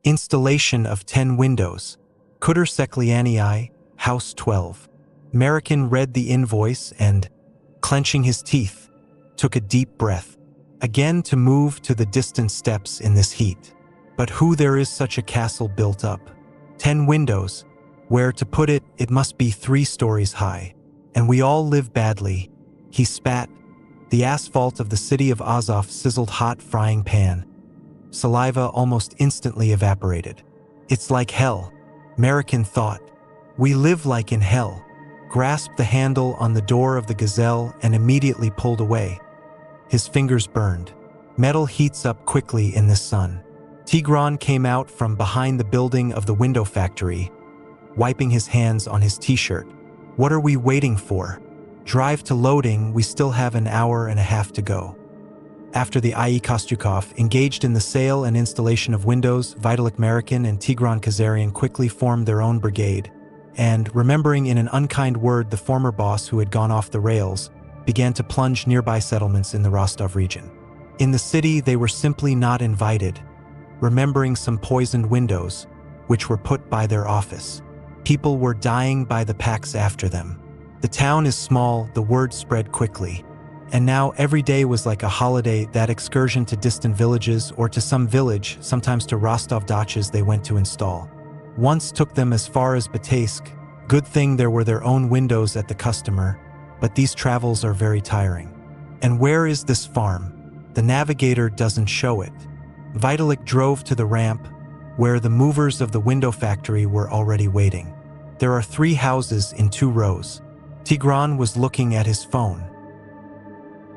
Installation of 10 windows. Kudur Seklianii, House 12. Marikhin read the invoice and, clenching his teeth, took a deep breath. Again to move to the distant steps in this heat. But who there is such a castle built up? 10 windows. Where to put it, it must be 3 stories high. And we all live badly. He spat. The asphalt of the city of Azov sizzled hot frying pan. Saliva almost instantly evaporated. It's like hell, Marikhin thought. We live like in hell. Grasped the handle on the door of the gazelle and immediately pulled away. His fingers burned. Metal heats up quickly in the sun. Tigran came out from behind the building of the window factory, wiping his hands on his t-shirt. What are we waiting for? Drive to loading, we still have an hour and a half to go. After the IE Kostyukov engaged in the sale and installation of windows, Vitalik Marikhin and Tigran Kazarian quickly formed their own brigade, and, remembering in an unkind word the former boss who had gone off the rails, began to plunge nearby settlements in the Rostov region. In the city, they were simply not invited, remembering some poisoned windows, which were put by their office. People were dying by the packs after them. The town is small, the word spread quickly. And now every day was like a holiday, that excursion to distant villages or to some village, sometimes to Rostov dachas they went to install. Once took them as far as Bataysk. Good thing there were their own windows at the customer, but these travels are very tiring. And where is this farm? The navigator doesn't show it. Vitalik drove to the ramp, where the movers of the window factory were already waiting. There are 3 houses in 2 rows. Tigran was looking at his phone.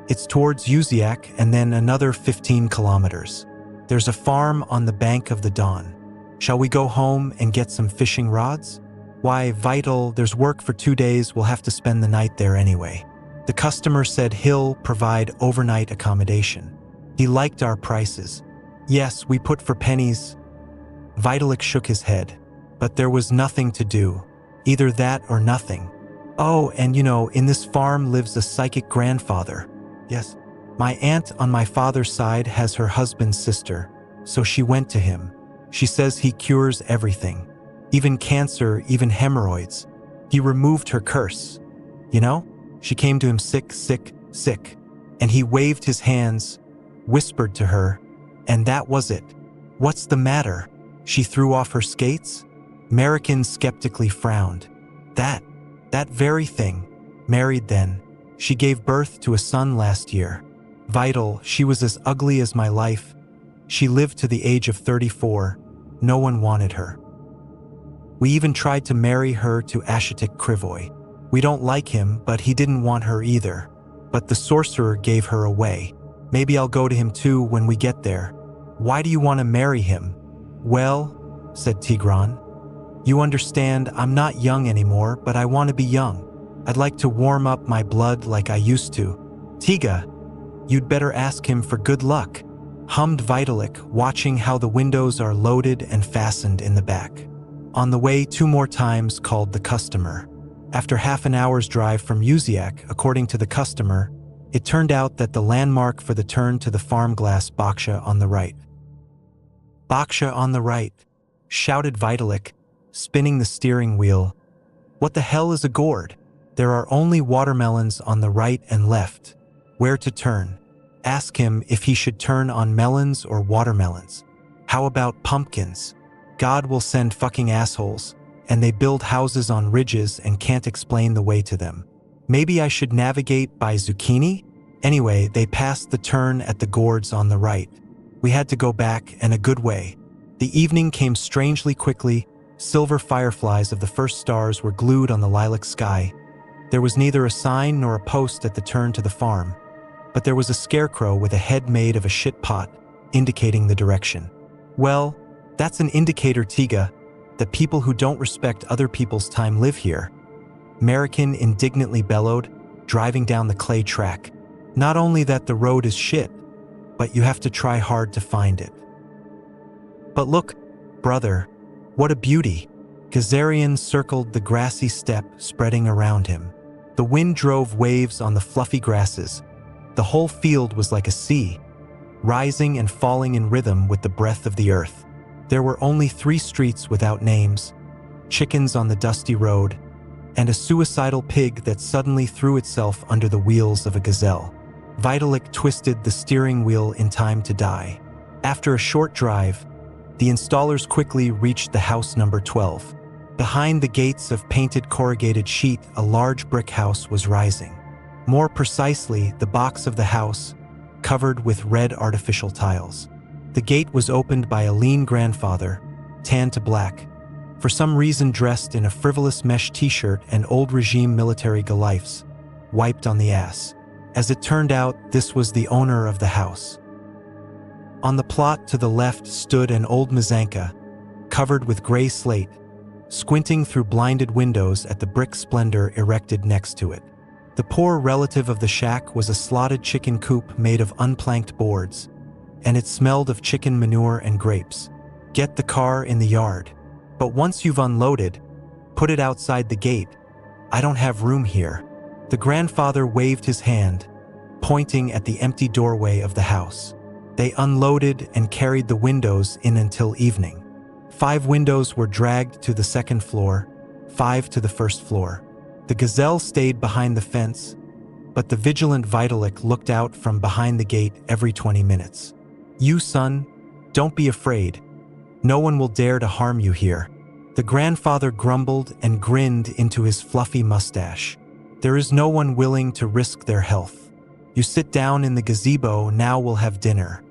It's towards Djuric and then another 15 kilometers. There's a farm on the bank of the Don. Shall we go home and get some fishing rods? Why, Vital, there's work for 2 days, we'll have to spend the night there anyway. The customer said he'll provide overnight accommodation. He liked our prices. Yes, we put for pennies. Vitalik shook his head. But there was nothing to do. Either that or nothing. Oh, and in this farm lives a psychic grandfather. Yes, my aunt on my father's side has her husband's sister, so she went to him. She says he cures everything, even cancer, even hemorrhoids. He removed her curse. She came to him sick, sick, sick, and he waved his hands, whispered to her, and that was it. What's the matter? She threw off her skates? Marikhin skeptically frowned. That very thing. Married then. She gave birth to a son last year. Vital, she was as ugly as my life. She lived to the age of 34. No one wanted her. We even tried to marry her to Ashetik Krivoy. We don't like him, but he didn't want her either. But the sorcerer gave her away. Maybe I'll go to him too when we get there. Why do you want to marry him? Well, said Tigran, you understand, I'm not young anymore, but I want to be young. I'd like to warm up my blood like I used to. Tiga, you'd better ask him for good luck, hummed Vitalik, watching how the windows are loaded and fastened in the back. On the way 2 more times called the customer. After half an hour's drive from Djuric, according to the customer, it turned out that the landmark for the turn to the farm glass Baksha on the right. Baksha on the right, shouted Vitalik, spinning the steering wheel. What the hell is a gourd? There are only watermelons on the right and left. Where to turn? Ask him if he should turn on melons or watermelons. How about pumpkins? God will send fucking assholes, and they build houses on ridges and can't explain the way to them. Maybe I should navigate by zucchini? Anyway, they passed the turn at the gourds on the right. We had to go back, and a good way. The evening came strangely quickly. Silver fireflies of the first stars were glued on the lilac sky. There was neither a sign nor a post at the turn to the farm, but there was a scarecrow with a head made of a shit pot, indicating the direction. Well, that's an indicator, Tiga, that people who don't respect other people's time live here. Marikhin indignantly bellowed, driving down the clay track. Not only that the road is shit, but you have to try hard to find it. But look, brother, what a beauty. Kazarian circled the grassy steppe spreading around him. The wind drove waves on the fluffy grasses. The whole field was like a sea, rising and falling in rhythm with the breath of the earth. There were only 3 streets without names, chickens on the dusty road, and a suicidal pig that suddenly threw itself under the wheels of a gazelle. Vitalik twisted the steering wheel in time to die. After a short drive, the installers quickly reached the house number 12. Behind the gates of painted corrugated sheet, a large brick house was rising. More precisely, the box of the house, covered with red artificial tiles. The gate was opened by a lean grandfather, tanned to black, for some reason dressed in a frivolous mesh t-shirt and old regime military galiffes, wiped on the ass. As it turned out, this was the owner of the house. On the plot to the left stood an old Mazanka, covered with gray slate, squinting through blinded windows at the brick splendor erected next to it. The poor relative of the shack was a slotted chicken coop made of unplanked boards, and it smelled of chicken manure and grapes. Get the car in the yard. But once you've unloaded, put it outside the gate. I don't have room here. The grandfather waved his hand, pointing at the empty doorway of the house. They unloaded and carried the windows in until evening. 5 windows were dragged to the second floor, 5 to the first floor. The gazelle stayed behind the fence, but the vigilant Vitalik looked out from behind the gate every 20 minutes. You, son, don't be afraid. No one will dare to harm you here. The grandfather grumbled and grinned into his fluffy mustache. There is no one willing to risk their health. You sit down in the gazebo, now we'll have dinner.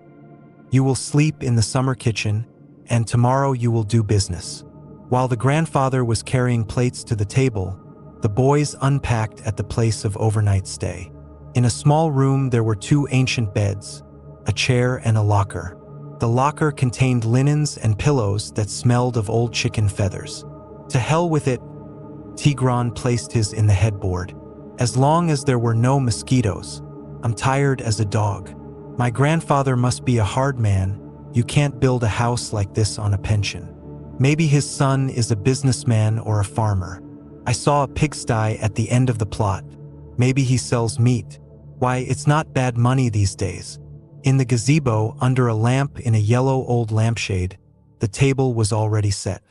You will sleep in the summer kitchen, and tomorrow you will do business. While the grandfather was carrying plates to the table, the boys unpacked at the place of overnight stay. In a small room there were 2 ancient beds, a chair and a locker. The locker contained linens and pillows that smelled of old chicken feathers. To hell with it, Tigran placed his in the headboard. As long as there were no mosquitoes. I'm tired as a dog. My grandfather must be a hard man. You can't build a house like this on a pension. Maybe his son is a businessman or a farmer. I saw a pigsty at the end of the plot. Maybe he sells meat. Why, it's not bad money these days. In the gazebo, under a lamp in a yellow old lampshade, the table was already set.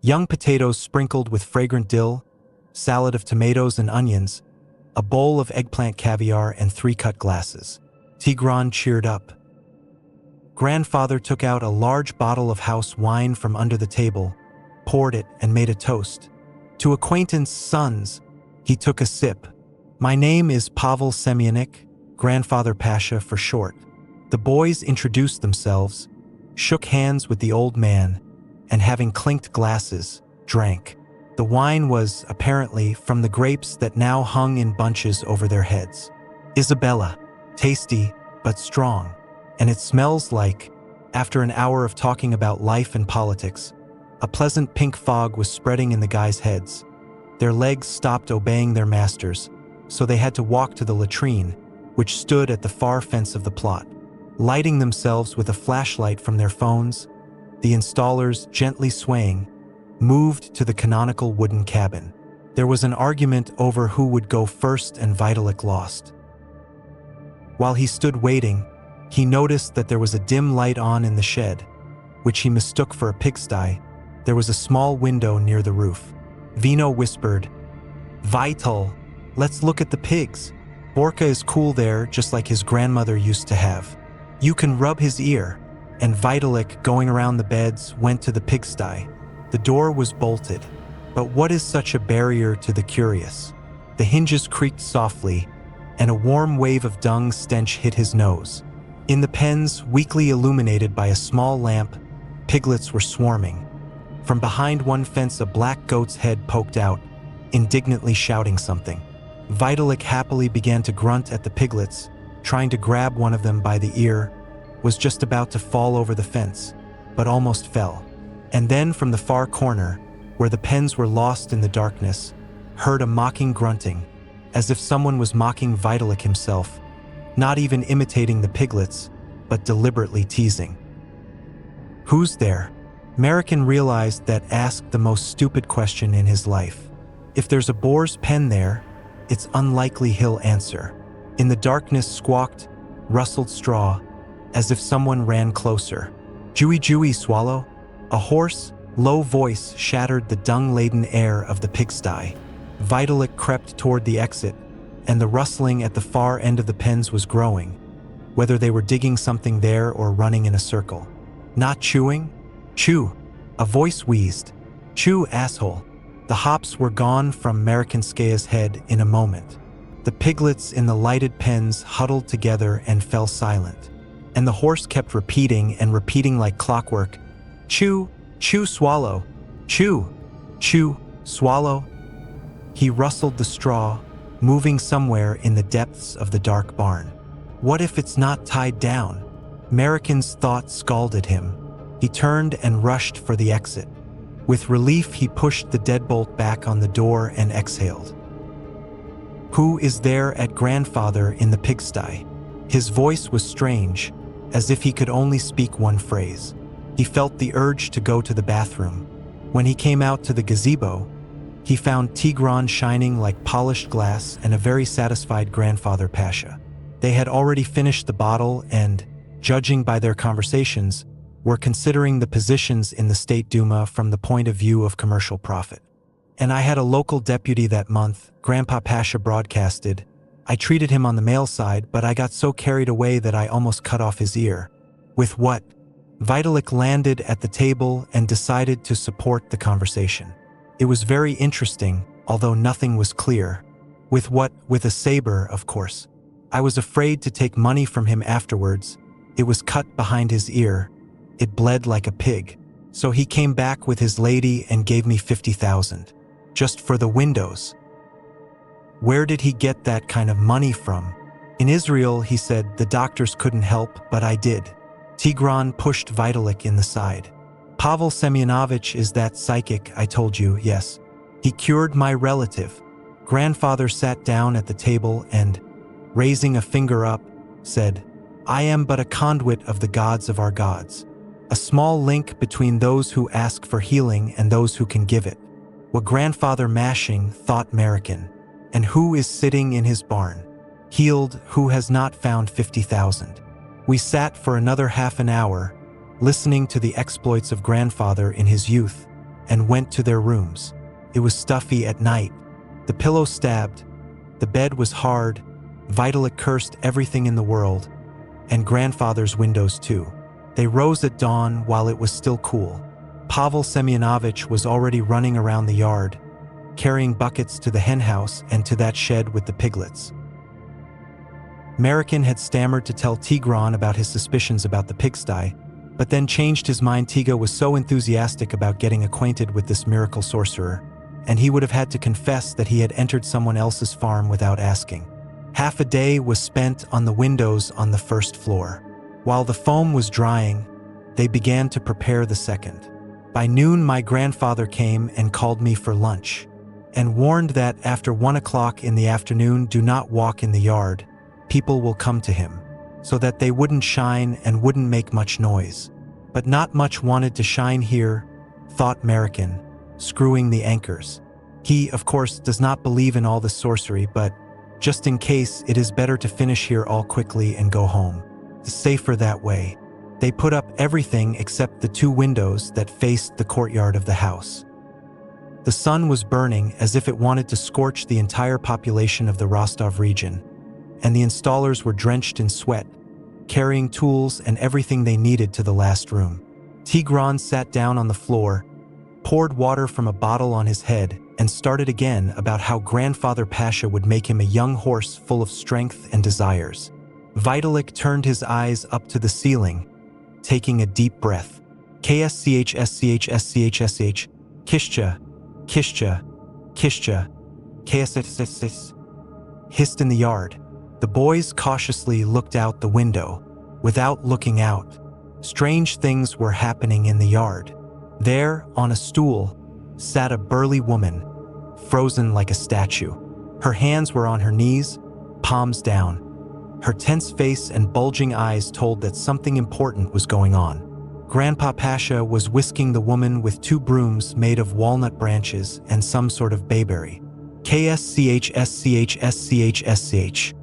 Young potatoes sprinkled with fragrant dill, salad of tomatoes and onions, a bowl of eggplant caviar, and 3 cut glasses. Tigran cheered up. Grandfather took out a large bottle of house wine from under the table, poured it, and made a toast. To acquaintance sons, he took a sip. My name is Pavel Semyonik, Grandfather Pasha for short. The boys introduced themselves, shook hands with the old man, and having clinked glasses, drank. The wine was, apparently, from the grapes that now hung in bunches over their heads. Isabella, tasty, but strong. And it smells like, after an hour of talking about life and politics, a pleasant pink fog was spreading in the guys' heads. Their legs stopped obeying their masters, so they had to walk to the latrine, which stood at the far fence of the plot. Lighting themselves with a flashlight from their phones, the installers, gently swaying, moved to the canonical wooden cabin. There was an argument over who would go first, and Vitalik lost. While he stood waiting, he noticed that there was a dim light on in the shed, which he mistook for a pigsty. There was a small window near the roof. Vino whispered, "Vital, let's look at the pigs. Borka is cool there, just like his grandmother used to have. You can rub his ear." And Vitalik, going around the beds, went to the pigsty. The door was bolted. But what is such a barrier to the curious? The hinges creaked softly, and a warm wave of dung stench hit his nose. In the pens, weakly illuminated by a small lamp, piglets were swarming. From behind one fence, a black goat's head poked out, indignantly shouting something. Vitalik happily began to grunt at the piglets, trying to grab one of them by the ear, was just about to fall over the fence, but almost fell. And then from the far corner, where the pens were lost in the darkness, heard a mocking grunting, as if someone was mocking Vitalik himself, not even imitating the piglets, but deliberately teasing. "Who's there?" Marikhin realized that asked the most stupid question in his life. If there's a boar's pen there, it's unlikely he'll answer. In the darkness squawked, rustled straw, as if someone ran closer. "Jewy, Jewy, swallow? A hoarse, low voice shattered the dung-laden air of the pigsty. Vitalik crept toward the exit, and the rustling at the far end of the pens was growing, whether they were digging something there or running in a circle. Not chewing? Chew. A voice wheezed. Chew, asshole. The hops were gone from Marikhinskaya's head in a moment. The piglets in the lighted pens huddled together and fell silent. And the horse kept repeating and repeating like clockwork, chew, chew, swallow, chew, chew, swallow. He rustled the straw, moving somewhere in the depths of the dark barn. What if it's not tied down? Marikhin's thought scalded him. He turned and rushed for the exit. With relief, he pushed the deadbolt back on the door and exhaled. Who is there at grandfather in the pigsty? His voice was strange, as if he could only speak one phrase. He felt the urge to go to the bathroom. When he came out to the gazebo, he found Tigran shining like polished glass and a very satisfied grandfather Pasha. They had already finished the bottle and, judging by their conversations, were considering the positions in the State Duma from the point of view of commercial profit. And I had a local deputy that month, Grandpa Pasha broadcasted. I treated him on the male side, but I got so carried away that I almost cut off his ear. With what? Vitalik landed at the table and decided to support the conversation. It was very interesting, although nothing was clear. With what? With a saber, of course. I was afraid to take money from him afterwards. It was cut behind his ear. It bled like a pig. So he came back with his lady and gave me 50,000. Just for the windows. Where did he get that kind of money from? In Israel, he said, the doctors couldn't help, but I did. Tigran pushed Vitalik in the side. Pavel Semyonovich is that psychic I told you, yes. He cured my relative. Grandfather sat down at the table and, raising a finger up, said, I am but a conduit of the gods of our gods. A small link between those who ask for healing and those who can give it. What grandfather mashing, thought Marikhin. And who is sitting in his barn? Healed, who has not found 50,000. We sat for another half an hour, listening to the exploits of grandfather in his youth, and went to their rooms. It was stuffy at night. The pillow stabbed. The bed was hard. Vitalik cursed everything in the world, and grandfather's windows too. They rose at dawn while it was still cool. Pavel Semyonovich was already running around the yard, carrying buckets to the henhouse and to that shed with the piglets. Marikhin had stammered to tell Tigran about his suspicions about the pigsty, but then changed his mind. Tiga was so enthusiastic about getting acquainted with this miracle sorcerer, and he would have had to confess that he had entered someone else's farm without asking. Half a day was spent on the windows on the first floor. While the foam was drying, they began to prepare the second. By noon, my grandfather came and called me for lunch, and warned that after 1 o'clock in the afternoon, do not walk in the yard. People will come to him, so that they wouldn't shine and wouldn't make much noise. But not much wanted to shine here, thought Marikhin, screwing the anchors. He, of course, does not believe in all this sorcery, but just in case, it is better to finish here all quickly and go home. It's safer that way. They put up everything except the 2 windows that faced the courtyard of the house. The sun was burning as if it wanted to scorch the entire population of the Rostov region, and the installers were drenched in sweat, carrying tools and everything they needed to the last room. Tigran sat down on the floor, poured water from a bottle on his head, and started again about how grandfather Pasha would make him a young horse full of strength and desires. Vitalik turned his eyes up to the ceiling, taking a deep breath. KSCHSCHSCHSH, Kishcha, Kishcha, Kishcha, KSSSS, hissed in the yard. The boys cautiously looked out the window. Without looking out, strange things were happening in the yard. There, on a stool, sat a burly woman, frozen like a statue. Her hands were on her knees, palms down. Her tense face and bulging eyes told that something important was going on. Grandpa Pasha was whisking the woman with 2 brooms made of walnut branches and some sort of bayberry. KSCHSCHSCHSCH,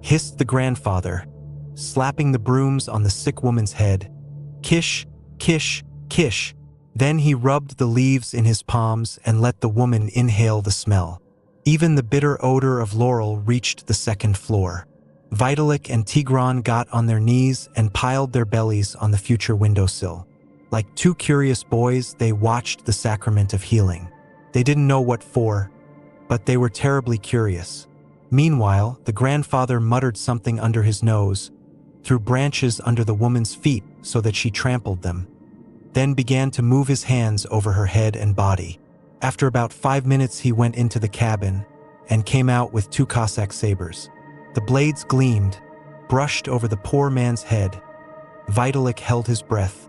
hissed the grandfather, slapping the brooms on the sick woman's head. Kish, kish, Kish. Then he rubbed the leaves in his palms and let the woman inhale the smell. Even the bitter odor of laurel reached the second floor. Vitalik and Tigran got on their knees and piled their bellies on the future windowsill. Like two curious boys, they watched the sacrament of healing. They didn't know what for, but they were terribly curious. Meanwhile, the grandfather muttered something under his nose, threw branches under the woman's feet so that she trampled them, then began to move his hands over her head and body. After about 5 minutes, he went into the cabin and came out with 2 Cossack sabers. The blades gleamed, brushed over the poor man's head. Vitalik held his breath.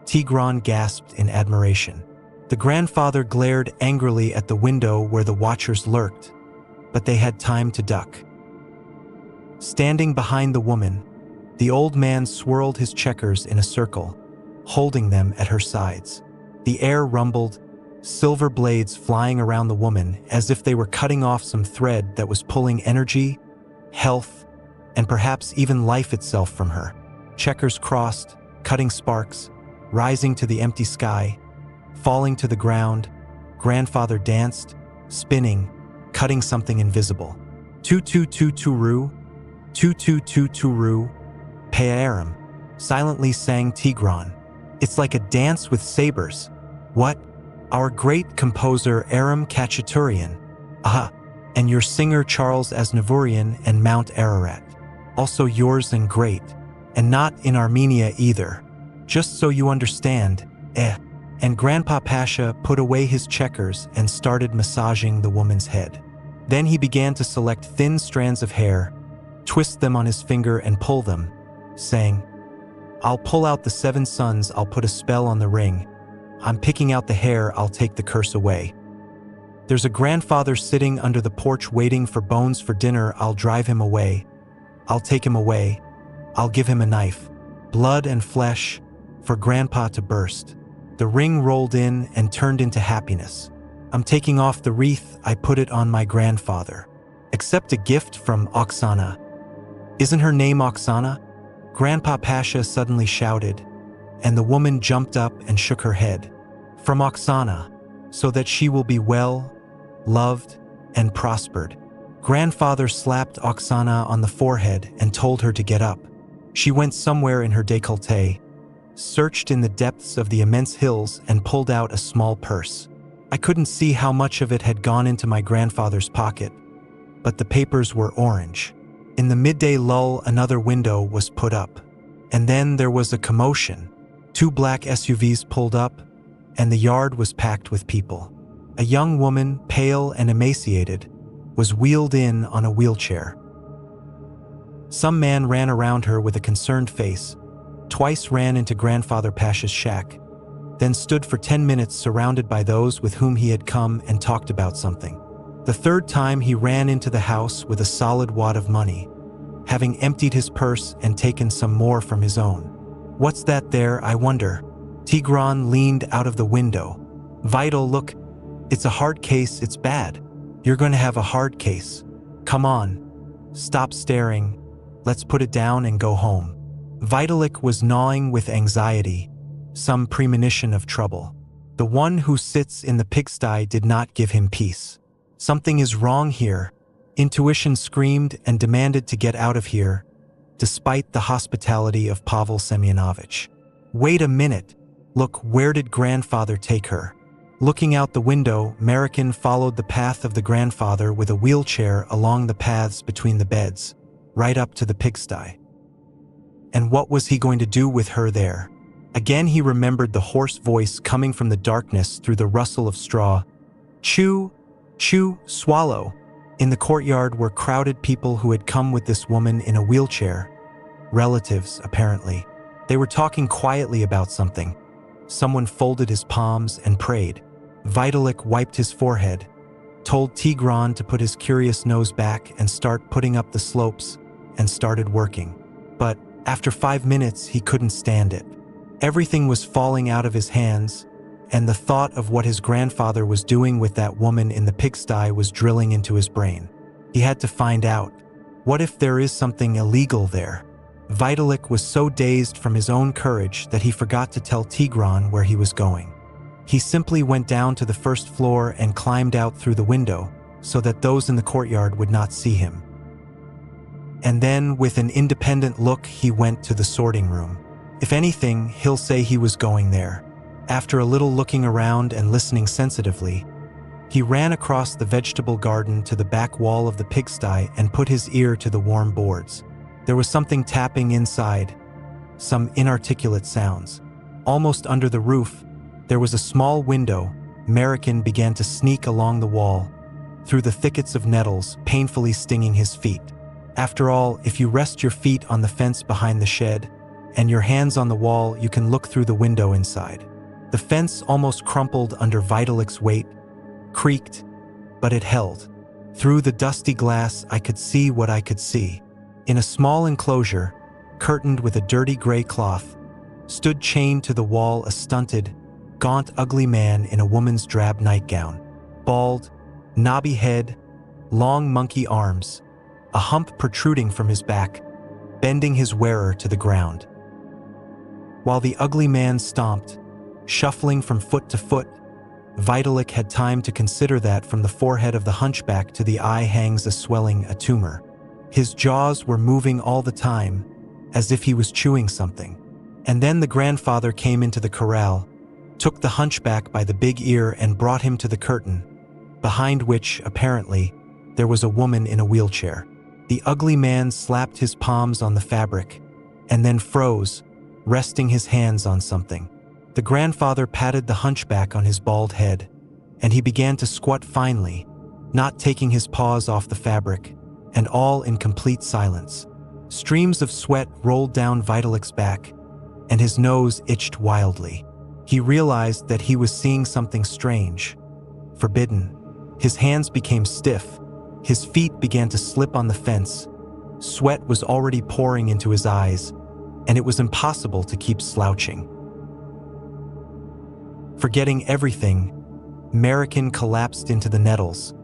Tigran gasped in admiration. The grandfather glared angrily at the window where the watchers lurked, but they had time to duck. Standing behind the woman, the old man swirled his checkers in a circle, holding them at her sides. The air rumbled, silver blades flying around the woman as if they were cutting off some thread that was pulling energy, health, and perhaps even life itself from her. Checkers crossed, cutting sparks, rising to the empty sky, falling to the ground. Grandfather danced, spinning, cutting something invisible. Tu-tu-tu-tu-ru, tu-tu-tu-tu-ru, Pearam, silently sang Tigran. It's like a dance with sabers. What? Our great composer Aram Khachaturian. Aha, and your singer Charles Aznavourian and Mount Ararat. Also yours and great, and not in Armenia either. Just so you understand, And Grandpa Pasha put away his checkers and started massaging the woman's head. Then he began to select thin strands of hair, twist them on his finger and pull them, saying, I'll pull out the 7 suns, I'll put a spell on the ring. I'm picking out the hair, I'll take the curse away. There's a grandfather sitting under the porch waiting for bones for dinner, I'll drive him away. I'll take him away. I'll give him a knife, blood and flesh, for Grandpa to burst. The ring rolled in and turned into happiness. I'm taking off the wreath, I put it on my grandfather. Accept a gift from Oksana. Isn't her name Oksana? Grandpa Pasha suddenly shouted, and the woman jumped up and shook her head. From Oksana, so that she will be well, loved, and prospered. Grandfather slapped Oksana on the forehead and told her to get up. She went somewhere in her décolleté, searched in the depths of the immense hills and pulled out a small purse. I couldn't see how much of it had gone into my grandfather's pocket, but the papers were orange. In the midday lull, another window was put up. And then there was a commotion. 2 black SUVs pulled up, and the yard was packed with people. A young woman, pale and emaciated, was wheeled in on a wheelchair. Some man ran around her with a concerned face, twice ran into Grandfather Pasha's shack, then stood for 10 minutes surrounded by those with whom he had come and talked about something. The 3rd time he ran into the house with a solid wad of money, having emptied his purse and taken some more from his own. What's that there, I wonder? Tigran leaned out of the window. Vital, look, it's a hard case, it's bad. You're going to have a hard case. Come on, stop staring, let's put it down and go home. Vitalik was gnawing with anxiety, some premonition of trouble. The one who sits in the pigsty did not give him peace. Something is wrong here. Intuition screamed and demanded to get out of here, despite the hospitality of Pavel Semyonovich. Wait a minute. Look, where did Grandfather take her? Looking out the window, Marikhin followed the path of the grandfather with a wheelchair along the paths between the beds, right up to the pigsty. And what was he going to do with her there? Again he remembered the hoarse voice coming from the darkness through the rustle of straw. Chew, chew, swallow. In the courtyard were crowded people who had come with this woman in a wheelchair. Relatives, apparently. They were talking quietly about something. Someone folded his palms and prayed. Vitalik wiped his forehead, told Tigran to put his curious nose back and start putting up the slopes, and started working. But after 5 minutes, he couldn't stand it. Everything was falling out of his hands, and the thought of what his grandfather was doing with that woman in the pigsty was drilling into his brain. He had to find out. What if there is something illegal there? Vitalik was so dazed from his own courage that he forgot to tell Tigran where he was going. He simply went down to the first floor and climbed out through the window so that those in the courtyard would not see him. And then, with an independent look, he went to the sorting room. If anything, he'll say he was going there. After a little looking around and listening sensitively, he ran across the vegetable garden to the back wall of the pigsty and put his ear to the warm boards. There was something tapping inside, some inarticulate sounds. Almost under the roof, there was a small window. Marikhin began to sneak along the wall, through the thickets of nettles, painfully stinging his feet. After all, if you rest your feet on the fence behind the shed, and your hands on the wall, you can look through the window inside. The fence almost crumpled under Vitalik's weight, creaked, but it held. Through the dusty glass, I could see what I could see. In a small enclosure, curtained with a dirty gray cloth, stood chained to the wall a stunted, gaunt, ugly man in a woman's drab nightgown. Bald, knobby head, long monkey arms, a hump protruding from his back, bending his wearer to the ground. While the ugly man stomped, shuffling from foot to foot, Vitalik had time to consider that from the forehead of the hunchback to the eye hangs a swelling, a tumor. His jaws were moving all the time, as if he was chewing something. And then the grandfather came into the corral, took the hunchback by the big ear and brought him to the curtain, behind which, apparently, there was a woman in a wheelchair. The ugly man slapped his palms on the fabric, and then froze, resting his hands on something. The grandfather patted the hunchback on his bald head, and he began to squat finely, not taking his paws off the fabric, and all in complete silence. Streams of sweat rolled down Vitalik's back, and his nose itched wildly. He realized that he was seeing something strange, forbidden. His hands became stiff. His feet began to slip on the fence. Sweat was already pouring into his eyes, and it was impossible to keep slouching. Forgetting everything, Marikhin collapsed into the nettles,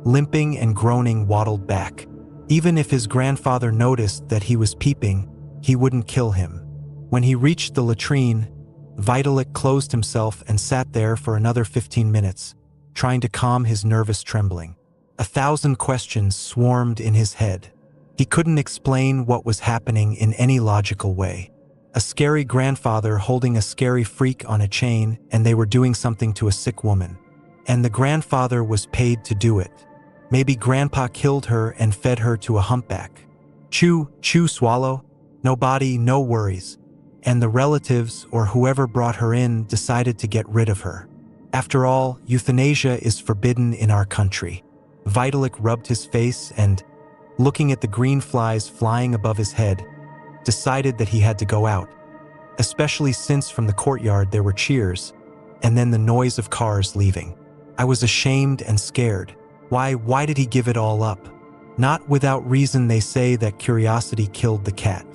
limping and groaning, waddled back. Even if his grandfather noticed that he was peeping, he wouldn't kill him. When he reached the latrine, Vitalik closed himself and sat there for another 15 minutes, trying to calm his nervous trembling. 1,000 questions swarmed in his head. He couldn't explain what was happening in any logical way. A scary grandfather holding a scary freak on a chain, and they were doing something to a sick woman. And the grandfather was paid to do it. Maybe grandpa killed her and fed her to a humpback. Chew, chew, swallow. No body, no worries. And the relatives, or whoever brought her in, decided to get rid of her. After all, euthanasia is forbidden in our country. Vitalik rubbed his face and, looking at the green flies flying above his head, decided that he had to go out, especially since from the courtyard there were cheers, and then the noise of cars leaving. I was ashamed and scared. Why did he give it all up? Not without reason. They say that curiosity killed the cat.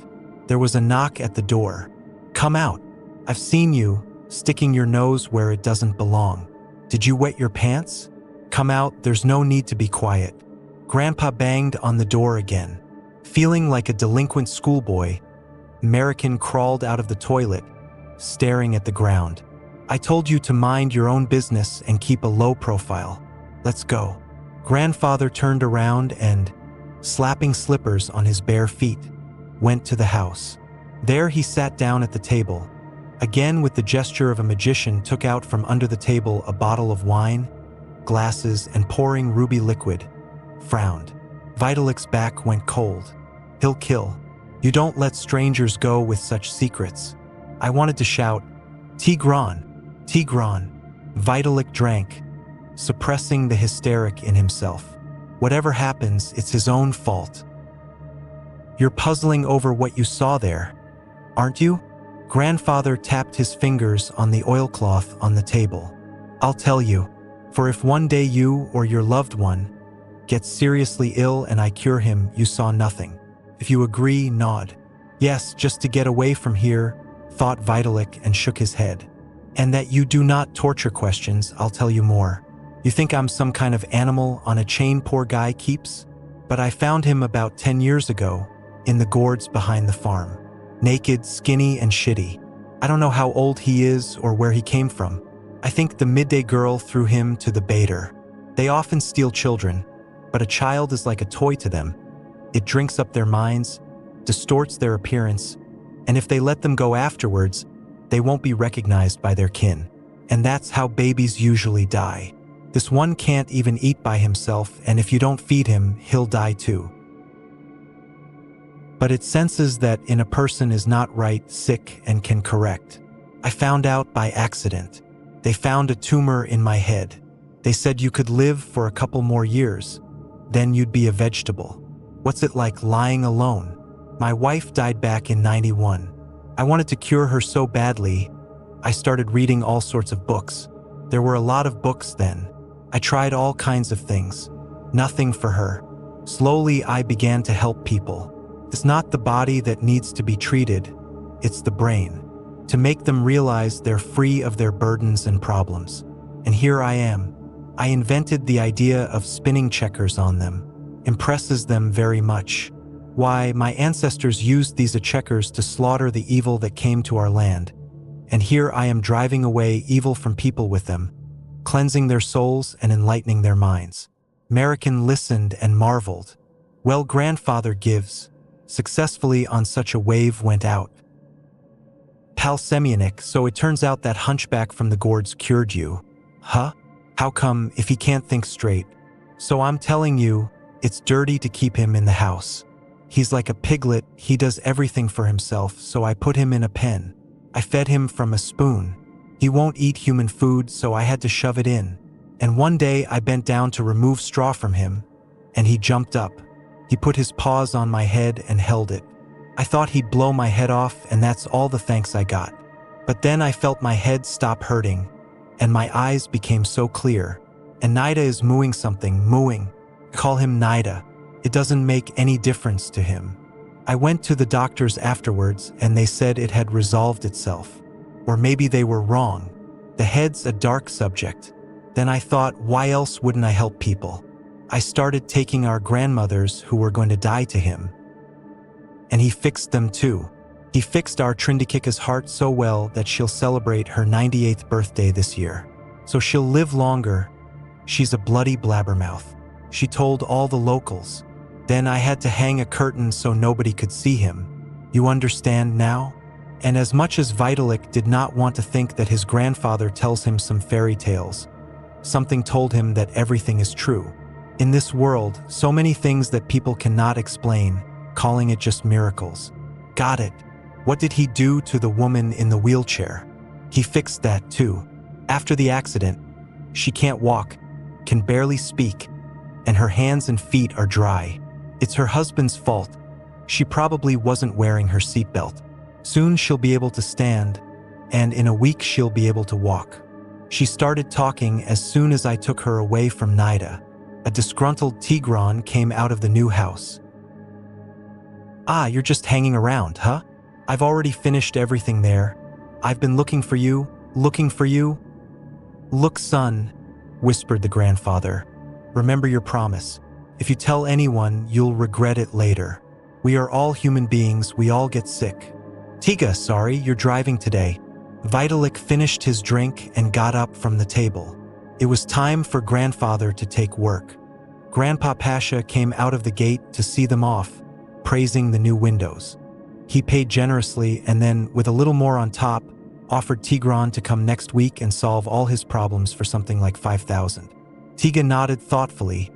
There was a knock at the door. Come out. I've seen you, sticking your nose where it doesn't belong. Did you wet your pants? Come out, there's no need to be quiet. Grandpa banged on the door again. Feeling like a delinquent schoolboy, Marikhin crawled out of the toilet, staring at the ground. I told you to mind your own business and keep a low profile. Let's go. Grandfather turned around and, slapping slippers on his bare feet, went to the house. There he sat down at the table. Again, with the gesture of a magician, took out from under the table a bottle of wine, glasses, and pouring ruby liquid, frowned. Vitalik's back went cold. He'll kill. You don't let strangers go with such secrets. I wanted to shout, Tigran, Tigran. Vitalik drank, suppressing the hysteric in himself. Whatever happens, it's his own fault. You're puzzling over what you saw there, aren't you? Grandfather tapped his fingers on the oilcloth on the table. I'll tell you, for if one day you or your loved one gets seriously ill and I cure him, you saw nothing. If you agree, nod. Yes, just to get away from here, thought Vitalik and shook his head. And that you do not torture questions, I'll tell you more. You think I'm some kind of animal on a chain poor guy keeps? But I found him about 10 years ago, in the gourds behind the farm. Naked, skinny, and shitty. I don't know how old he is or where he came from. I think the midday girl threw him to the baiter. They often steal children, but a child is like a toy to them. It drinks up their minds, distorts their appearance, and if they let them go afterwards, they won't be recognized by their kin. And that's how babies usually die. This one can't even eat by himself, and if you don't feed him, he'll die too. But it senses that in a person is not right, sick, and can correct. I found out by accident. They found a tumor in my head. They said you could live for a couple more years, then you'd be a vegetable. What's it like lying alone? My wife died back in '91. I wanted to cure her so badly, I started reading all sorts of books. There were a lot of books then. I tried all kinds of things. Nothing for her. Slowly, I began to help people. It's not the body that needs to be treated, it's the brain. To make them realize they're free of their burdens and problems. And here I am. I invented the idea of spinning checkers on them. Impresses them very much. Why, my ancestors used these checkers to slaughter the evil that came to our land. And here I am driving away evil from people with them, cleansing their souls and enlightening their minds. Marikhin listened and marveled. Well, grandfather gives. Successfully on such a wave went out. Pal Semyonich, so it turns out that hunchback from the gourds cured you. Huh? How come if he can't think straight? So I'm telling you, it's dirty to keep him in the house. He's like a piglet, he does everything for himself, so I put him in a pen. I fed him from a spoon. He won't eat human food, so I had to shove it in. And one day I bent down to remove straw from him, and he jumped up. He put his paws on my head and held it. I thought he'd blow my head off, and that's all the thanks I got. But then I felt my head stop hurting, and my eyes became so clear. And Nida is mooing something, mooing. Call him Nida. It doesn't make any difference to him. I went to the doctors afterwards, and they said it had resolved itself. Or maybe they were wrong. The head's a dark subject. Then I thought, why else wouldn't I help people? I started taking our grandmothers who were going to die to him. And he fixed them too. He fixed our Trindikika's heart so well that she'll celebrate her 98th birthday this year. So she'll live longer. She's a bloody blabbermouth. She told all the locals. Then I had to hang a curtain so nobody could see him. You understand now? And as much as Vitalik did not want to think that his grandfather tells him some fairy tales, something told him that everything is true. In this world, so many things that people cannot explain, calling it just miracles. Got it. What did he do to the woman in the wheelchair? He fixed that too. After the accident, she can't walk, can barely speak, and her hands and feet are dry. It's her husband's fault. She probably wasn't wearing her seatbelt. Soon she'll be able to stand, and in a week she'll be able to walk. She started talking as soon as I took her away from Nida. A disgruntled Tigran came out of the new house. Ah, you're just hanging around, huh? I've already finished everything there. I've been looking for you, looking for you. Look, son, whispered the grandfather. Remember your promise. If you tell anyone, you'll regret it later. We are all human beings, we all get sick. Tiga, sorry, you're driving today. Vitalik finished his drink and got up from the table. It was time for grandfather to take work. Grandpa Pasha came out of the gate to see them off, praising the new windows. He paid generously and then, with a little more on top, offered Tigran to come next week and solve all his problems for something like 5,000. Tiga nodded thoughtfully,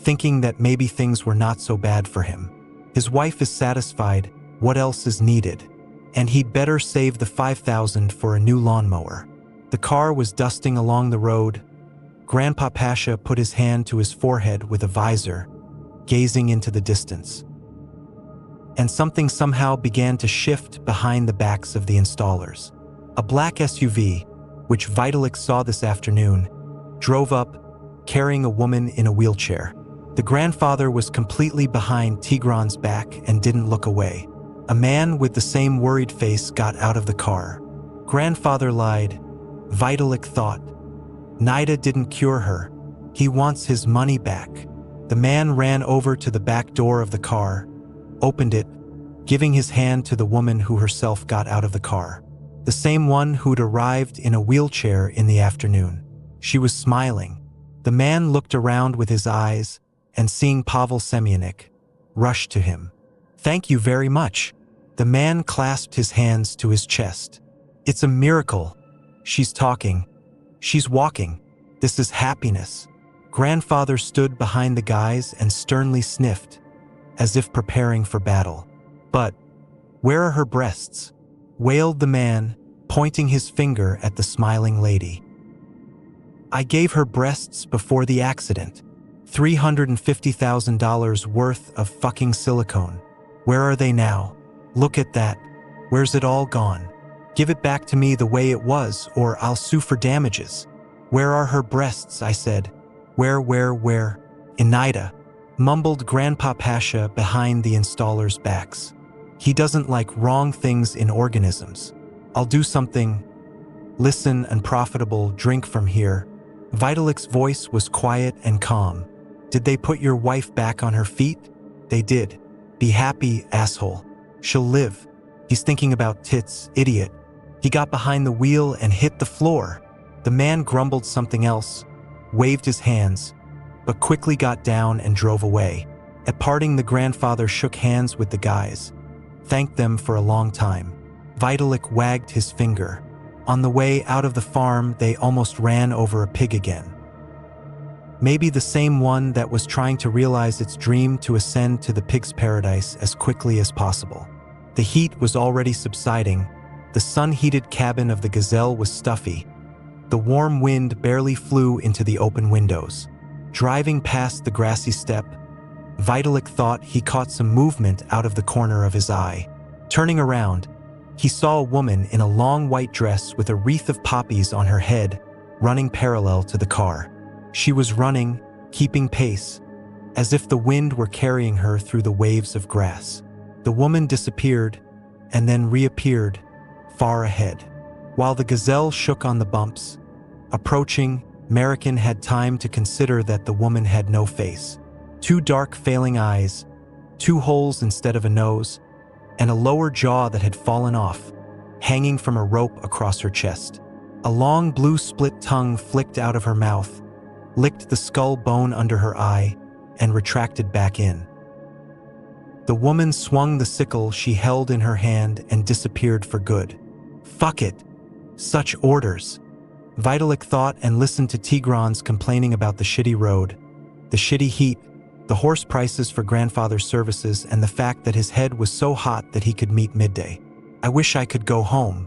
thinking that maybe things were not so bad for him. His wife is satisfied, what else is needed? And he'd better save the 5,000 for a new lawnmower. The car was dusting along the road. Grandpa Pasha put his hand to his forehead with a visor, gazing into the distance. And something somehow began to shift behind the backs of the installers. A black SUV, which Vitalik saw this afternoon, drove up, carrying a woman in a wheelchair. The grandfather was completely behind Tigran's back and didn't look away. A man with the same worried face got out of the car. Grandfather lied, Vitalik thought. Nida didn't cure her. He wants his money back. The man ran over to the back door of the car, opened it, giving his hand to the woman who herself got out of the car. The same one who'd arrived in a wheelchair in the afternoon. She was smiling. The man looked around with his eyes and, seeing Pavel Semyonik, rushed to him. "Thank you very much." The man clasped his hands to his chest. "It's a miracle. She's talking. She's walking. This is happiness." Grandfather stood behind the guys and sternly sniffed, as if preparing for battle. "But where are her breasts?" wailed the man, pointing his finger at the smiling lady. "I gave her breasts before the accident. $350,000 worth of fucking silicone. Where are they now? Look at that. Where's it all gone? Give it back to me the way it was, or I'll sue for damages." "Where are her breasts?" I said. Where? "Inaida," mumbled Grandpa Pasha behind the installer's backs. "He doesn't like wrong things in organisms. I'll do something. Listen, unprofitable, drink from here." Vitalik's voice was quiet and calm. "Did they put your wife back on her feet?" "They did. Be happy, asshole. She'll live." "He's thinking about tits, idiot." He got behind the wheel and hit the floor. The man grumbled something else, waved his hands, but quickly got down and drove away. At parting, the grandfather shook hands with the guys, thanked them for a long time. Vitalik wagged his finger. On the way out of the farm, they almost ran over a pig again. Maybe the same one that was trying to realize its dream to ascend to the pig's paradise as quickly as possible. The heat was already subsiding. The sun-heated cabin of the gazelle was stuffy. The warm wind barely flew into the open windows. Driving past the grassy steppe, Vitalik thought he caught some movement out of the corner of his eye. Turning around, he saw a woman in a long white dress with a wreath of poppies on her head, running parallel to the car. She was running, keeping pace, as if the wind were carrying her through the waves of grass. The woman disappeared and then reappeared, far ahead. While the gazelle shook on the bumps, approaching, Marikhin had time to consider that the woman had no face. Two dark, failing eyes, two holes instead of a nose, and a lower jaw that had fallen off, hanging from a rope across her chest. A long blue split tongue flicked out of her mouth, licked the skull bone under her eye, and retracted back in. The woman swung the sickle she held in her hand and disappeared for good. Fuck it. Such orders. Vitalik thought and listened to Tigran's complaining about the shitty road, the shitty heat, the horse prices for grandfather's services, and the fact that his head was so hot that he could meet midday. I wish I could go home.